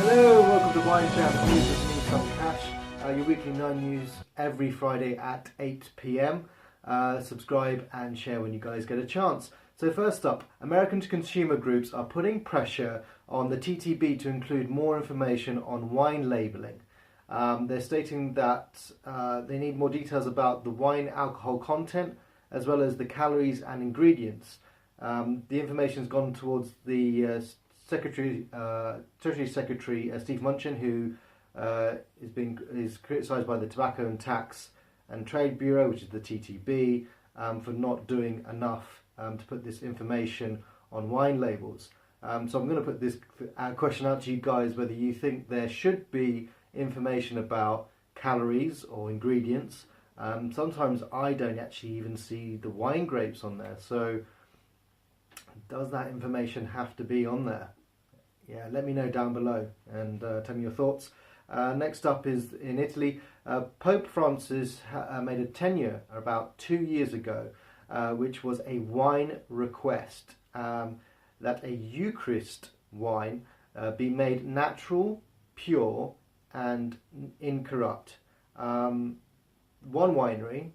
Hello, welcome to Wine Chat News with me, Tom Cash. Your weekly 9 news every Friday at 8 p.m. Subscribe and share when you guys get a chance. So first up, American consumer groups are putting pressure on the TTB to include more information on wine labelling. They're stating that they need more details about the wine alcohol content as well as the calories and ingredients. The information's gone towards the Treasury Secretary Steve Mnuchin, who is criticised by the Tobacco and Tax and Trade Bureau, which is the TTB, for not doing enough to put this information on wine labels. So I'm going to put this question out to you guys, whether you think there should be information about calories or ingredients. Sometimes I don't actually even see the wine grapes on there, so does that information have to be on there? Yeah, let me know down below and tell me your thoughts. Next up is in Italy. Pope Francis made a tenure about 2 years ago, which was a wine request that a Eucharist wine be made natural, pure and incorrupt. One winery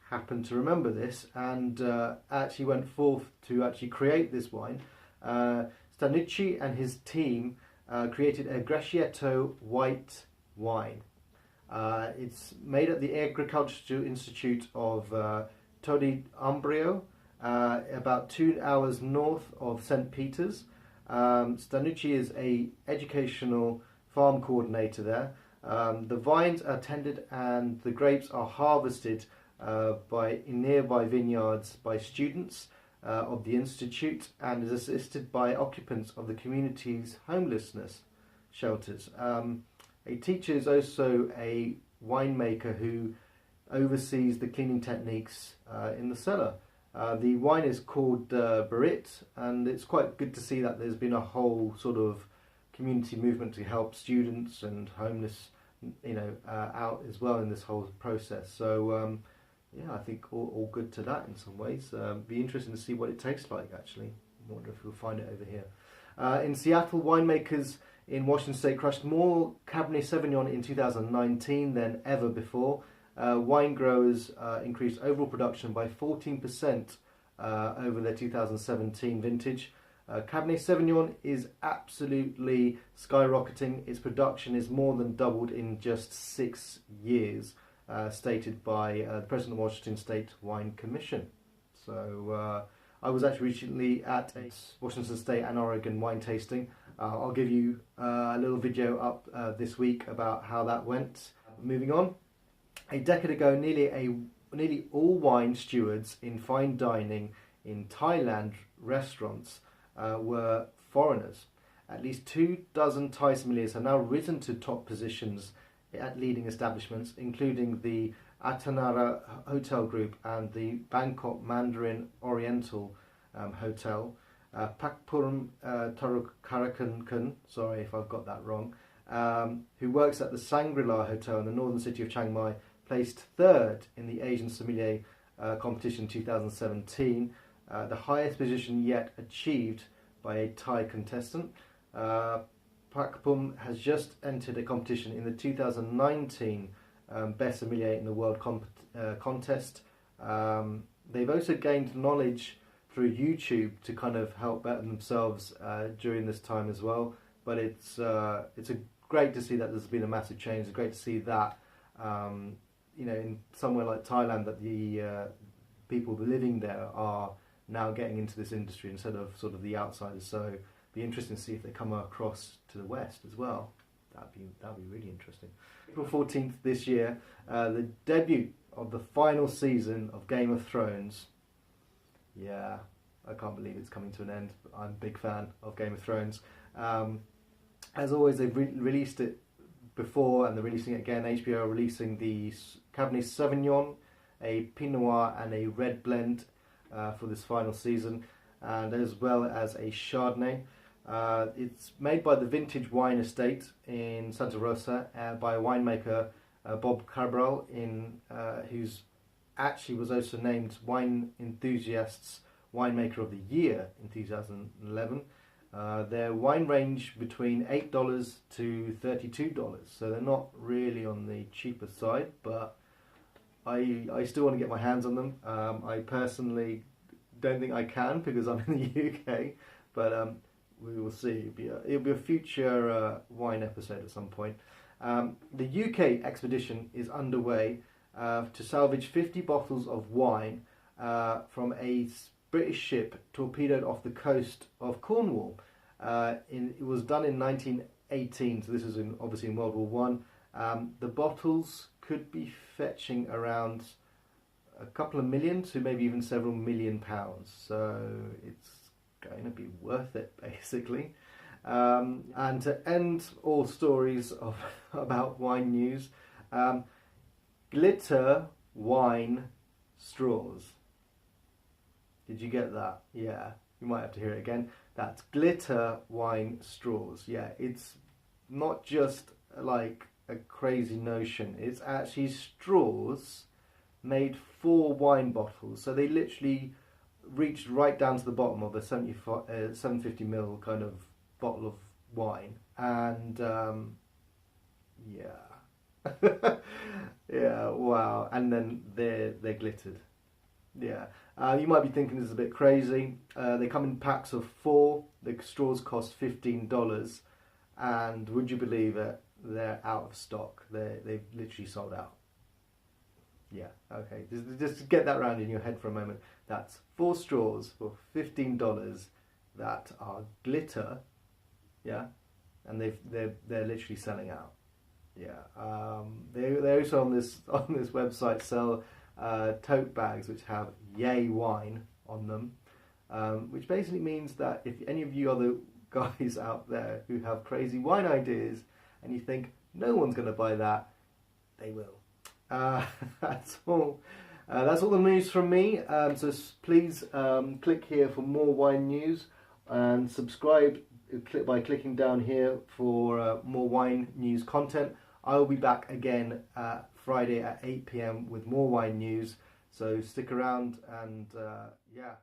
happened to remember this and actually went forth to actually create this wine. Stanucci and his team created a Grecietto white wine. It's made at the Agricultural Institute of Todi Umbrio, about 2 hours north of St. Peter's. Stanucci is an educational farm coordinator there. The vines are tended and the grapes are harvested in nearby vineyards by students of the Institute, and is assisted by occupants of the community's homelessness shelters. A teacher is also a winemaker who oversees the cleaning techniques in the cellar. The wine is called Berit, and it's quite good to see that there's been a whole sort of community movement to help students and homeless, out as well in this whole process. So yeah, I think all good to that in some ways. Be interesting to see what it tastes like, actually. I wonder if we'll find it over here. In Seattle, winemakers in Washington State crushed more Cabernet Sauvignon in 2019 than ever before. Wine growers increased overall production by 14% over their 2017 vintage. Cabernet Sauvignon is absolutely skyrocketing. Its production is more than doubled in just 6 years. Stated by the President of Washington State Wine Commission. So I was actually recently at a Washington State and Oregon wine tasting. I'll give you a little video up this week about how that went. Moving on, a decade ago, nearly all wine stewards in fine dining in Thailand restaurants were foreigners. At least 24 Thai sommeliers have now risen to top positions at leading establishments, including the Atanara Hotel Group and the Bangkok Mandarin Oriental Hotel. Pakpuram Tarukarakan, sorry if I've got that wrong, who works at the Shangri-La Hotel in the northern city of Chiang Mai, placed third in the Asian Sommelier competition 2017, the highest position yet achieved by a Thai contestant. Pakpum has just entered a competition in the 2019 Best Sommelier in the World contest. They've also gained knowledge through YouTube to kind of help better themselves during this time as well. But it's great to see that there's been a massive change. It's great to see that in somewhere like Thailand that the people living there are now getting into this industry instead of sort of the outsiders. So be interesting to see if they come across to the West as well. That'd be really interesting. April 14th this year, the debut of the final season of Game of Thrones. Yeah, I can't believe it's coming to an end. I'm a big fan of Game of Thrones. As always, they've released it before and they're releasing it again. HBO are releasing the Cabernet Sauvignon, a Pinot Noir and a red blend for this final season, and as well as a Chardonnay. It's made by the Vintage Wine Estate in Santa Rosa by a winemaker, Bob Cabral, who's actually was also named Wine Enthusiast's Winemaker of the Year in 2011. Their wine range between $8 to $32, so they're not really on the cheaper side, but I still want to get my hands on them. I personally don't think I can because I'm in the UK, but we will see. It'll be a future wine episode at some point. The UK expedition is underway to salvage 50 bottles of wine from a British ship torpedoed off the coast of Cornwall. It was done in 1918, so this is obviously in World War One. The bottles could be fetching around a couple of million to maybe even several million pounds, so it's going to be worth it, basically. And to end all stories about wine news, glitter wine straws. Did you get that? Yeah, you might have to hear it again. That's glitter wine straws. Yeah, it's not just like a crazy notion. It's actually straws made for wine bottles. So they literally reached right down to the bottom of a 750ml kind of bottle of wine, and yeah, yeah, wow. And then they're glittered. Yeah, you might be thinking this is a bit crazy. They come in packs of 4. The straws cost $15, and would you believe it? They're out of stock. They've literally sold out. Yeah, okay. Just get that round in your head for a moment. That's 4 straws for $15 that are glitter. Yeah, and they're literally selling out. Yeah, they also on this website sell tote bags which have yay wine on them, which basically means that if any of you other guys out there who have crazy wine ideas and you think no one's going to buy that, they will. That's all. That's all the news from me. So please click here for more wine news, and subscribe by clicking down here for more wine news content. I will be back again Friday at 8 p.m. with more wine news. So stick around, and yeah.